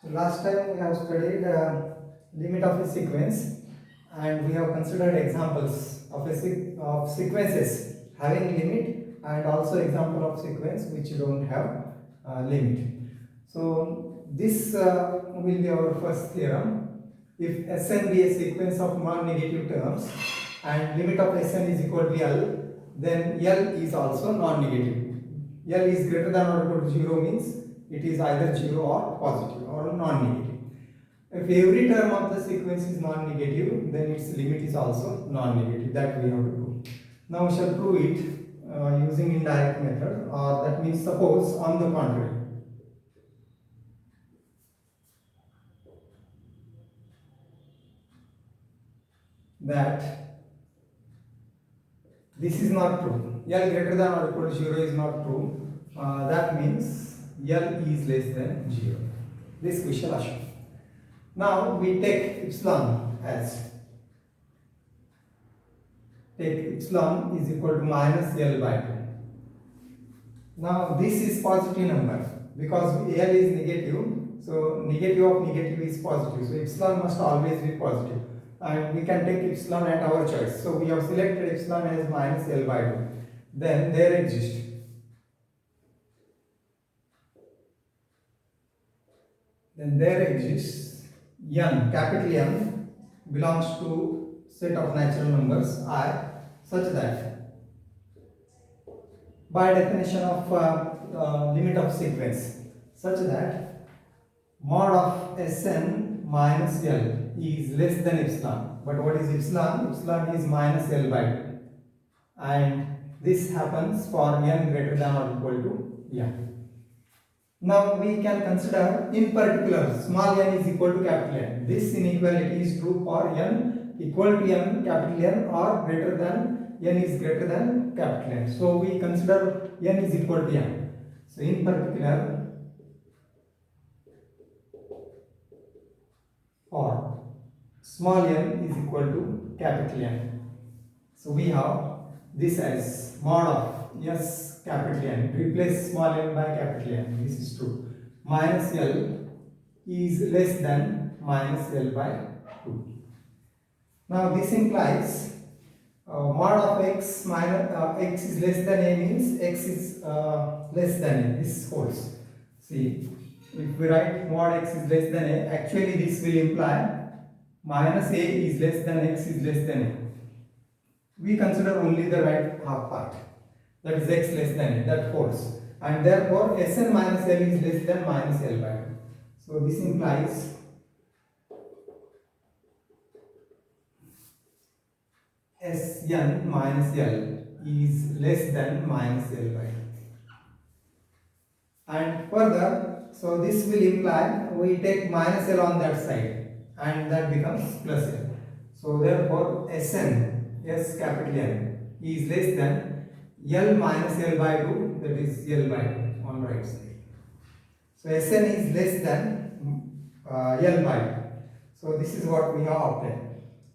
So last time we have studied limit of a sequence, and we have considered examples of of sequences having limit, and also example of sequence which don't have limit. So this will be our first theorem. If Sn be a sequence of non-negative terms and limit of Sn is equal to L, then L is also non-negative. L is greater than or equal to 0 means it is either 0 or positive or non-negative. If every term of the sequence is non-negative, then its limit is also non-negative. That we have to prove. Now we shall prove it using indirect method, or that means suppose on the contrary. That this is not true. L greater than or equal to 0 is not true. That means L is less than 0. This we shall assume. Now we take epsilon as epsilon is equal to minus L by 2. Now this is positive number because L is negative, so negative of negative is positive. So epsilon must always be positive, and we can take epsilon at our choice. So we have selected epsilon as minus L by 2. Then there exists n, capital N belongs to set of natural numbers I, such that by definition of limit of sequence, such that mod of Sn minus L is less than epsilon. But what is epsilon? Epsilon is minus L by 2, and this happens for n greater than or equal to n. Now we can consider in particular small n is equal to capital N. This inequality is true for n equal to n capital N or greater than n is greater than capital N. So we consider n is equal to n. So in particular for small n is equal to capital N. So we have this as mod of S capital N, replace small n by capital N, this is true, minus L is less than minus L by 2. Now this implies mod of x minus x is less than a means x is less than a, this holds. See, if we write mod x is less than a, actually this will imply minus a is less than x is less than a. We consider only the right half part, that is x less than a, that holds, and therefore Sn minus L is less than minus L by 2. So this implies Sn minus L is less than minus L by 2. And further, so this will imply we take minus L on that side, and that becomes plus L. So therefore Sn, S capital N, is less than L minus L by 2, that is L by 2 on right side. So Sn is less than L by 2. So this is what we have obtained.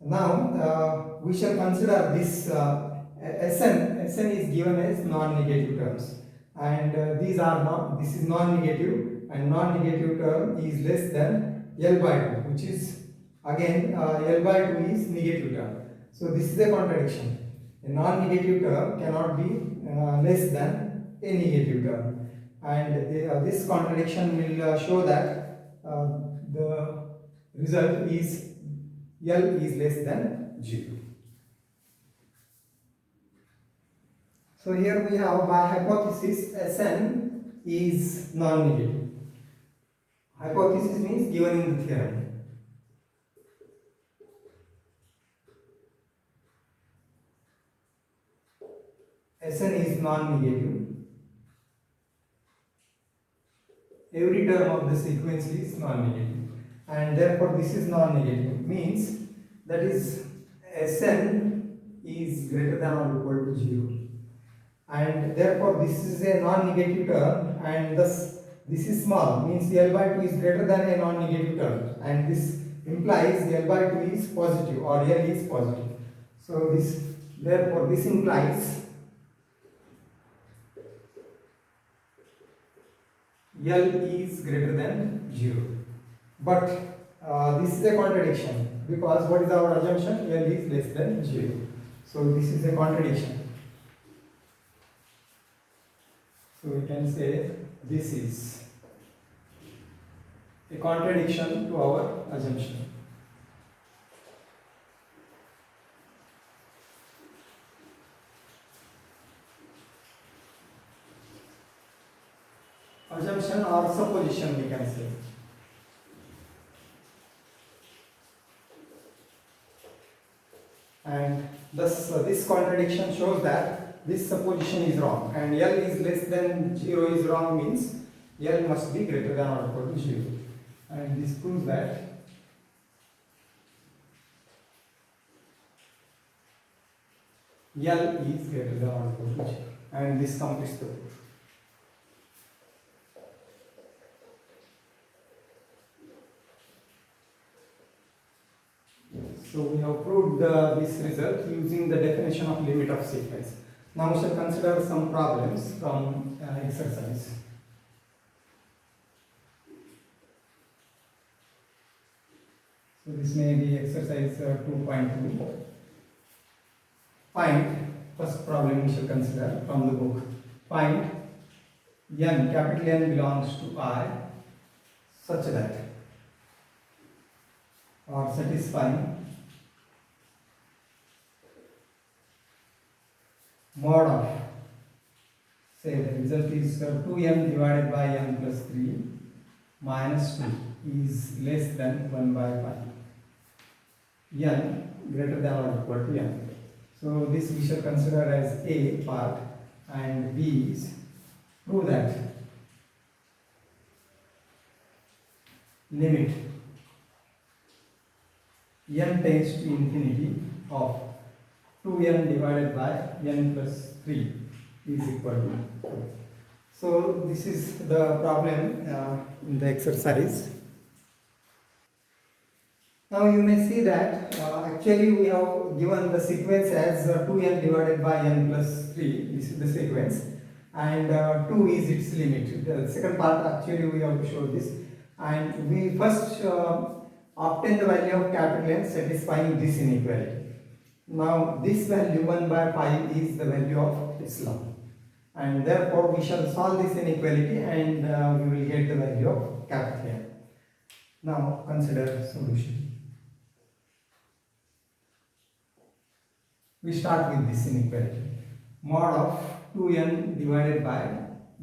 Now we shall consider this Sn is given as non-negative terms, and these are not, this is non-negative, and non-negative term is less than L by 2, which is again L by 2 is negative term. So this is a contradiction. A non-negative term cannot be less than a negative term, and this contradiction will show that the result is L is less than 0. So here we have, by hypothesis, Sn is non-negative. Hypothesis means given in the theorem. Sn is non-negative. Every term of the sequence is non-negative, and therefore this is non-negative, means that is Sn is greater than or equal to 0, and therefore this is a non-negative term, and thus this is small, means L by 2 is greater than a non-negative term, and this implies L by 2 is positive or L is positive. So this, therefore this implies L is greater than 0. But this is a contradiction, because what is our assumption? L is less than 0. So this is a contradiction. So we can say this is a contradiction to our assumption. Assumption or supposition, we can say. And thus this contradiction shows that this supposition is wrong, and L is less than 0 is wrong, means L must be greater than or equal to 0. And this proves that L is greater than or equal to 0, and this completes the proof. So we have proved this result using the definition of limit of sequence. Now we shall consider some problems from exercise. So this may be exercise 2.2. Find, first problem we shall consider from the book. Find n, capital N belongs to I such that, or satisfying mod of, say the result is 2n divided by n plus 3 minus 2 is less than 1 by 5. N greater than or equal to n. So this we shall consider as A part, and B is prove that limit n tends to infinity of 2n divided by n plus 3 is equal to 2. So this is the problem in the exercise. Now you may see that actually we have given the sequence as 2n divided by n plus 3. This is the sequence, and 2 is its limit. The second part actually we have to show this, and we first obtain the value of capital N satisfying this inequality. Now this value 1 by 5 is the value of Islam, and therefore we shall solve this inequality, and we will get the value of capital N. Now consider solution. We start with this inequality. Mod of 2n divided by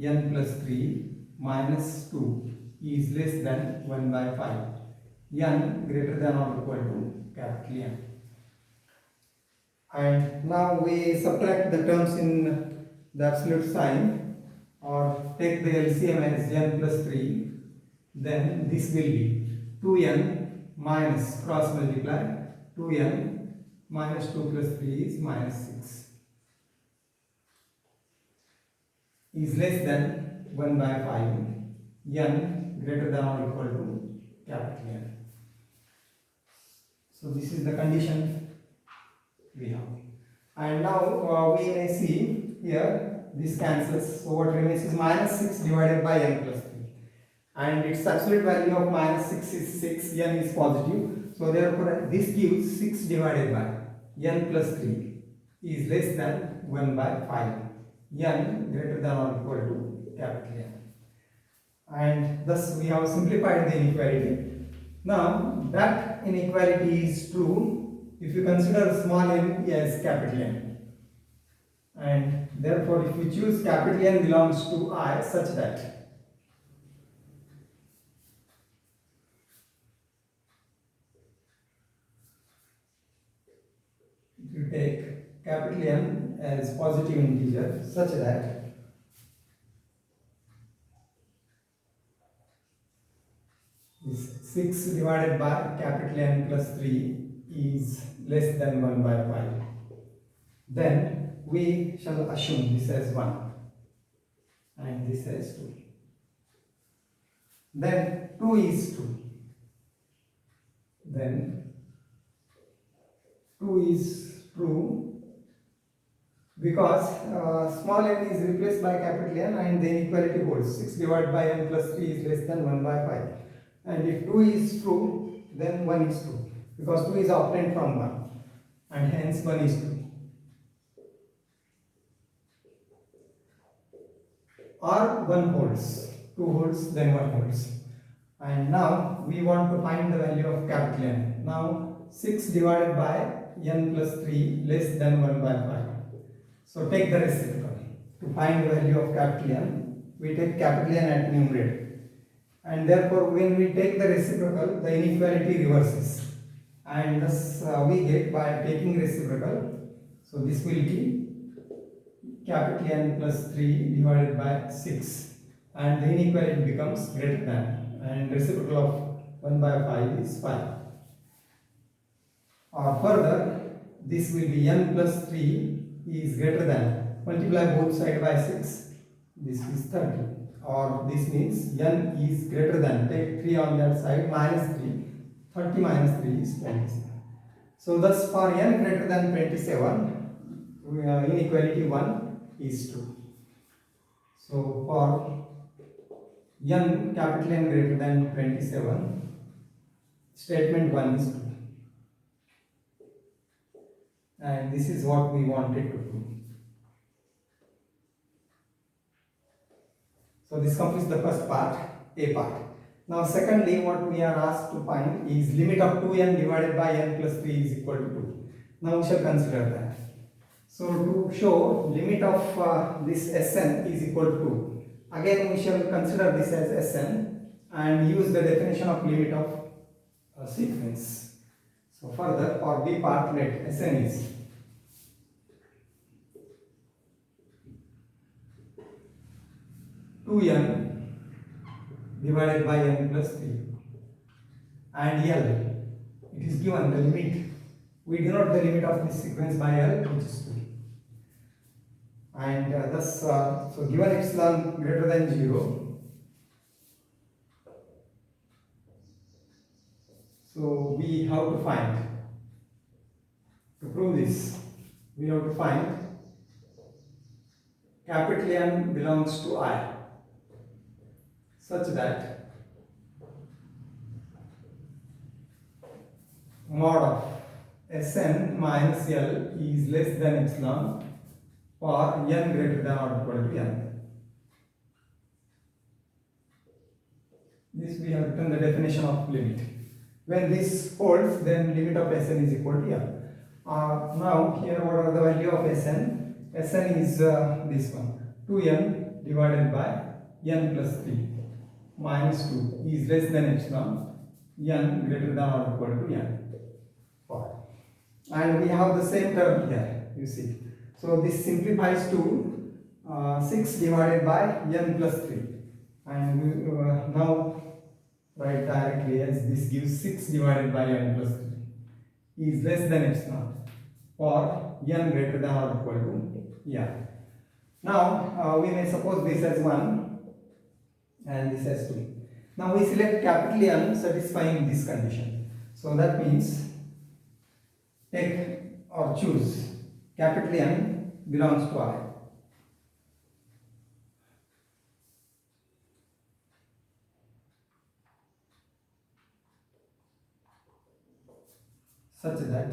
n plus 3 minus 2 is less than 1 by 5. N greater than or equal to capital N. And now we subtract the terms in the absolute sign, or take the LCM as n plus 3. Then this will be 2n minus cross multiply 2n minus 2 plus 3 is minus 6 is less than 1 by 5. N greater than or equal to capital N. So this is the condition we have. And now we may see here this cancels. So what remains is minus 6 divided by n plus 3. And its absolute value of minus 6 is 6, n is positive. So therefore this gives 6 divided by n plus 3 is less than 1 by 5. N greater than or equal to capital N. And thus we have simplified the inequality. Now that inequality is true if you consider small n as capital N. And therefore if we choose capital N belongs to I such that you take capital N as positive integer such that this 6 divided by capital N plus 3 is less than 1 by 5. Then we shall assume this as 1 and this as 2. Then 2 is 2. Then 2 is true because small n is replaced by capital N and the inequality holds. 6 divided by n plus 3 is less than 1 by 5. and if 2 is true, then 1 is true, because 2 is obtained from 1, and hence 1 is true. Or 1 holds, 2 holds, then 1 holds. And now we want to find the value of capital N. Now 6 divided by n plus 3 less than 1 by 5. So take the reciprocal. To find the value of capital N, we take capital N at numerator. And therefore when we take the reciprocal, the inequality reverses. And thus we get, by taking reciprocal, so this will be capital N plus 3 divided by 6, and the inequality becomes greater than, and reciprocal of 1 by 5 is 5. Or further, this will be n plus 3 is greater than, multiply both sides by 6, this is 30. Or this means n is greater than, take 3 on that side, minus 3, 30 minus 3 is 27. So thus for n greater than 27, inequality 1 is true. So for n, capital N greater than 27, statement 1 is true. And this is what we wanted to prove. So this completes the first part, A part. Now secondly, what we are asked to find is limit of 2n divided by n plus 3 is equal to 2. Now we shall consider that. So to show limit of this Sn is equal to 2, again we shall consider this as Sn and use the definition of limit of sequence. So further, for B part, let Sn is (2n) divided by n plus 3, and L, it is given the limit. We denote the limit of this sequence by L, which is 2. And thus, so given epsilon greater than 0, so we have to find, to prove this, we have to find capital N belongs to I, such that mod of Sn minus L is less than epsilon for n greater than or equal to n. This we have written the definition of limit. When this holds, then limit of Sn is equal to n. Now here what are the value of Sn? Sn is this one, 2n divided by n plus 3 minus 2 is less than epsilon, n greater than or equal to n. And we have the same term here, you see. So this simplifies to 6 divided by n plus 3, and we now write directly as this gives 6 divided by n plus 3 is less than epsilon for n greater than or equal to n. Now we may suppose this as 1 and this as 2. Now we select capital N satisfying this condition. So that means take or choose capital N belongs to I. Such that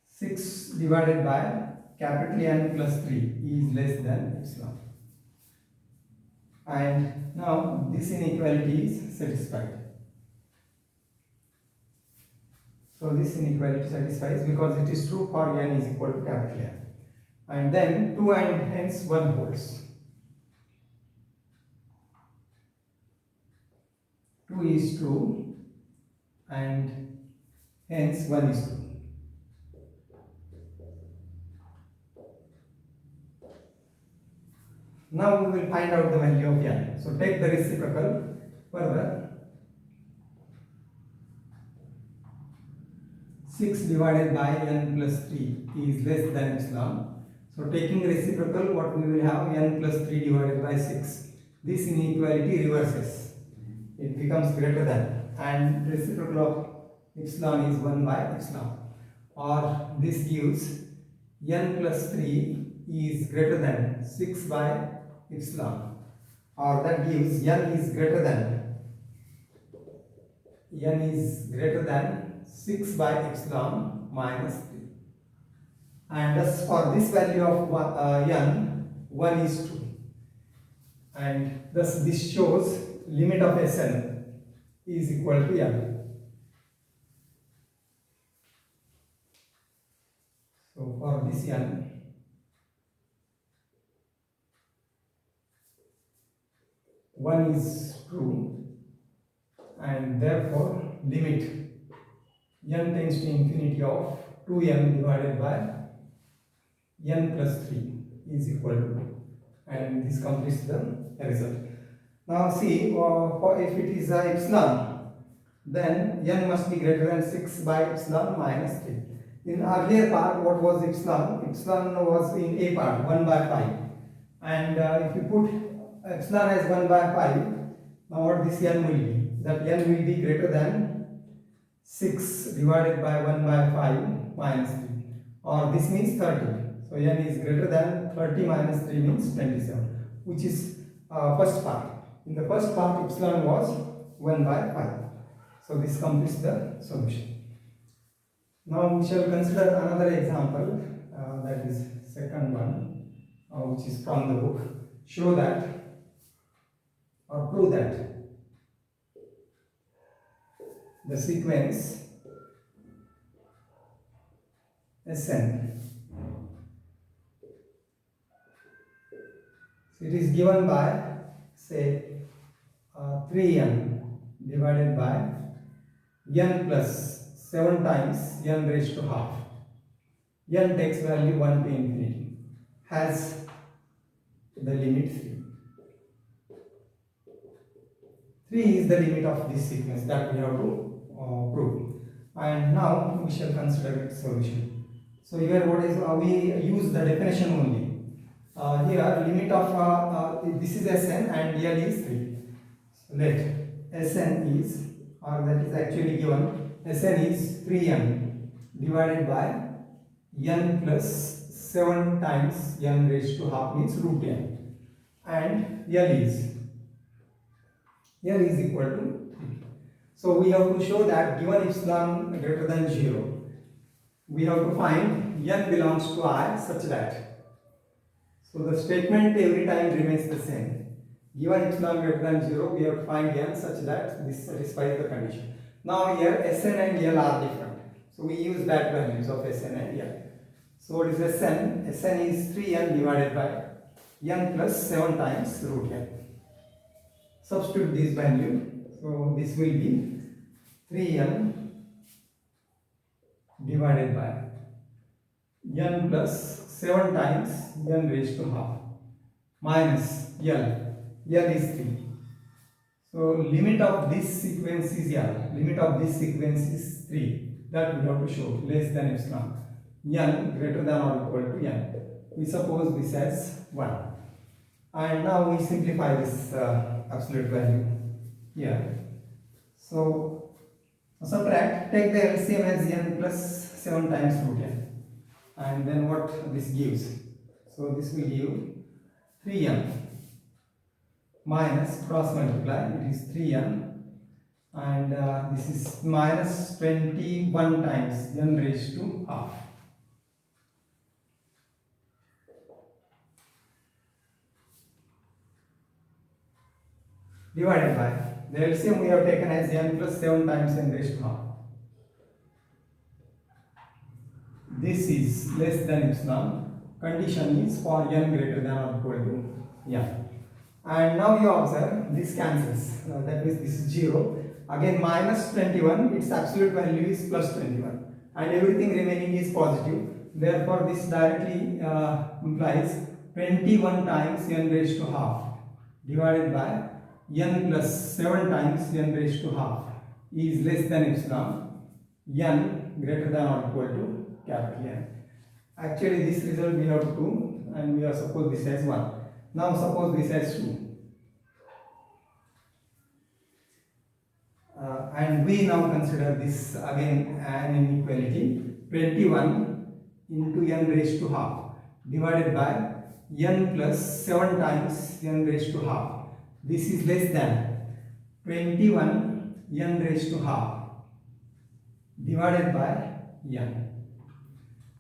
6 divided by capital N plus 3 is less than epsilon. And now this inequality is satisfied. So this inequality satisfies because it is true for n is equal to capital N. And then 2 and hence 1 holds. 2 is true and hence 1 is true. Now we will find out the value of n. So take the reciprocal further. 6 divided by n plus 3 is less than epsilon. So taking reciprocal, what we will have, n plus 3 divided by 6. This inequality reverses. It becomes greater than, and reciprocal of epsilon is 1 by epsilon. Or this gives n plus 3 is greater than 6 by epsilon. or that gives n is greater than 6 by epsilon minus 3. And thus for this value of n, 1 is 2. And thus this shows limit of Sn is equal to n. So for this n, one is true, and therefore limit n tends to infinity of 2n divided by n plus 3 is equal to 2, and this completes the result. Now see, if it is epsilon, then n must be greater than 6 by epsilon minus 3. In earlier part, what was epsilon? Epsilon was in a part, 1 by 5. And if you put epsilon as 1 by 5, now what this n will be? That n will be greater than 6 divided by 1 by 5 minus 3. Or this means 30. So n is greater than 30 minus 3 means 27, which is first part. In the first part, epsilon was 1 by 5. So this completes the solution. Now we shall consider another example, that is second one, which is from the book. Show that or prove that the sequence Sn, so it is given by, say, 3n divided by n plus 7 times n raised to half. N takes value 1 to infinity, has the limit 3. 3 is the limit of this sequence that we have to prove. And now we shall consider its solution. So here what is, we use the definition only. Here limit of, this is Sn and L is 3. So let Sn is, or that is actually given, Sn is 3n divided by n plus 7 times n raised to half means root n, and L is equal to 3. So we have to show that given epsilon greater than 0, we have to find n belongs to I such that, so the statement every time remains the same. Given epsilon greater than 0, we have to find n such that this satisfies the condition. Now here Sn and L are different, so we use that values of Sn and L. So what is Sn? Sn is 3n divided by n plus 7 times root n. Substitute this value, so this will be 3n divided by n plus 7 times n raised to half minus L. L is 3. So limit of this sequence is L. Limit of this sequence is 3. That we have to show less than epsilon. N greater than or equal to n. We suppose this as 1. And now we simplify this absolute value here. So subtract, take the LCM as n plus 7 times root n. And then what this gives? So this will give 3n minus cross multiply, it is 3n, and this is minus 21 times n raised to half. Divided by the LCM we have taken as n plus 7 times n raised to half. This is less than epsilon. Condition is for n greater than or equal to n. And now you observe this cancels, that means this is 0. Again minus 21, its absolute value is plus 21, and everything remaining is positive. Therefore this directly implies 21 times n raised to half divided by n plus 7 times n raised to half is less than epsilon, n greater than or equal to capital N. Actually this result we have to do, and we have suppose this as 1. Now suppose this as 2. And we now consider this again an inequality. 21 into n raised to half divided by n plus 7 times n raised to half. this is less than 21 n raised to half divided by n.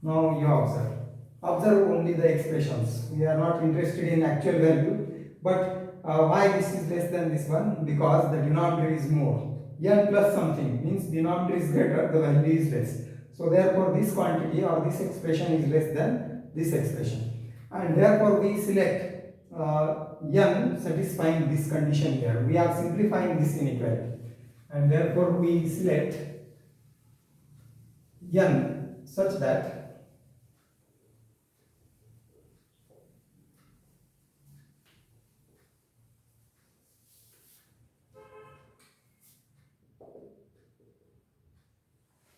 Now you observe. Observe only the expressions. We are not interested in actual value, but why this is less than this one? Because the denominator is more. N plus something means denominator is greater, the value is less. So therefore this quantity or this expression is less than this expression. And therefore we select n satisfying this condition here. We are simplifying this inequality. And therefore we select n such that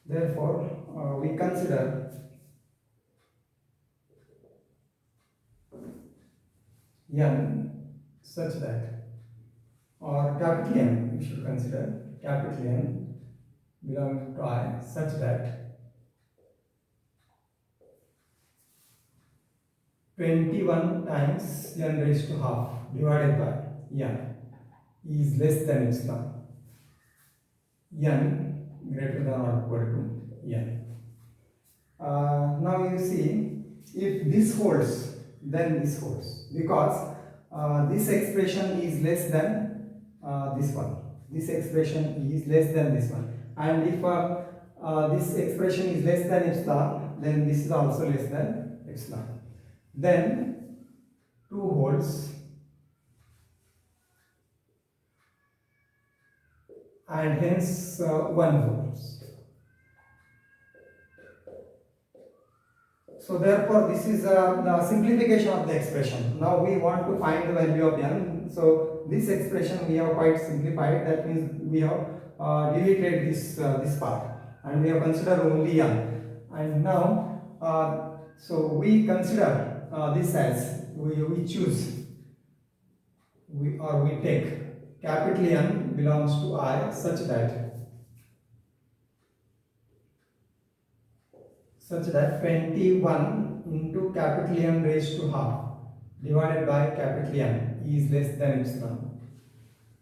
therefore we consider n such that, or capital N, we should consider capital N belongs to I such that 21 times n raised to half divided by n is less than epsilon. N greater than or equal to n. Now you see, if this holds, then this holds, because this expression is less than this one. This expression is less than this one. And if this expression is less than epsilon, then this is also less than epsilon. Then 2 holds and hence 1 holds. So therefore this is the simplification of the expression. Now we want to find the value of n. So this expression we have quite simplified. That means we have deleted this part and we have considered only n. And now so we consider this as we choose we take capital N belongs to I such that 21 into capital N raised to half divided by capital N is less than epsilon.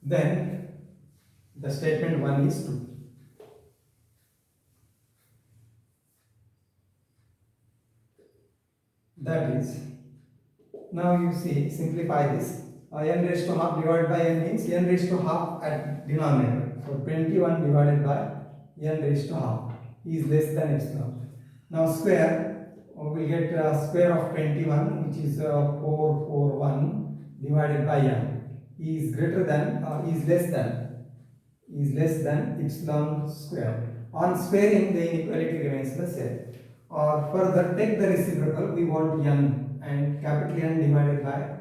Then the statement 1 is true. That is, now you see, simplify this. N raised to half divided by n means n raised to half at denominator. So 21 divided by n raised to half is less than epsilon. Now square, we get square of 21, which is 441 divided by n is greater than is less than epsilon square. On squaring, the inequality remains the same. Or further, take the reciprocal. We want n and capital N divided by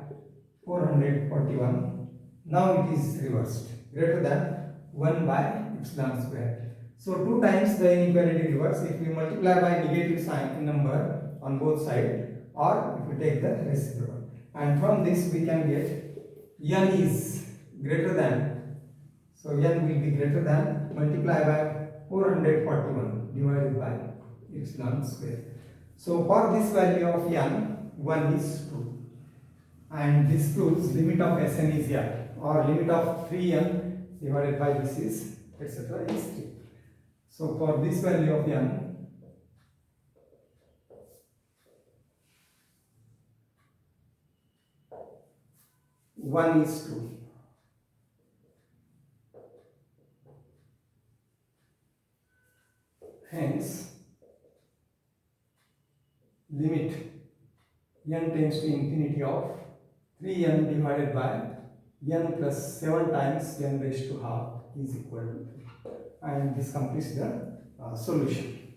441. Now it is reversed, greater than 1 by epsilon square. So 2 times the inequality reverse if we multiply by negative sign number on both sides, or if we take the reciprocal. And from this we can get n is greater than, so n will be greater than, multiply by 441 divided by epsilon square. So for this value of n, 1 is true. And this proves limit of Sn is n, or limit of 3n divided by this is etc. is 3. So for this value of n, one is true. Hence, limit n tends to infinity of 3n divided by n plus 7 times n raised to half is equal to 3. And this completes the solution.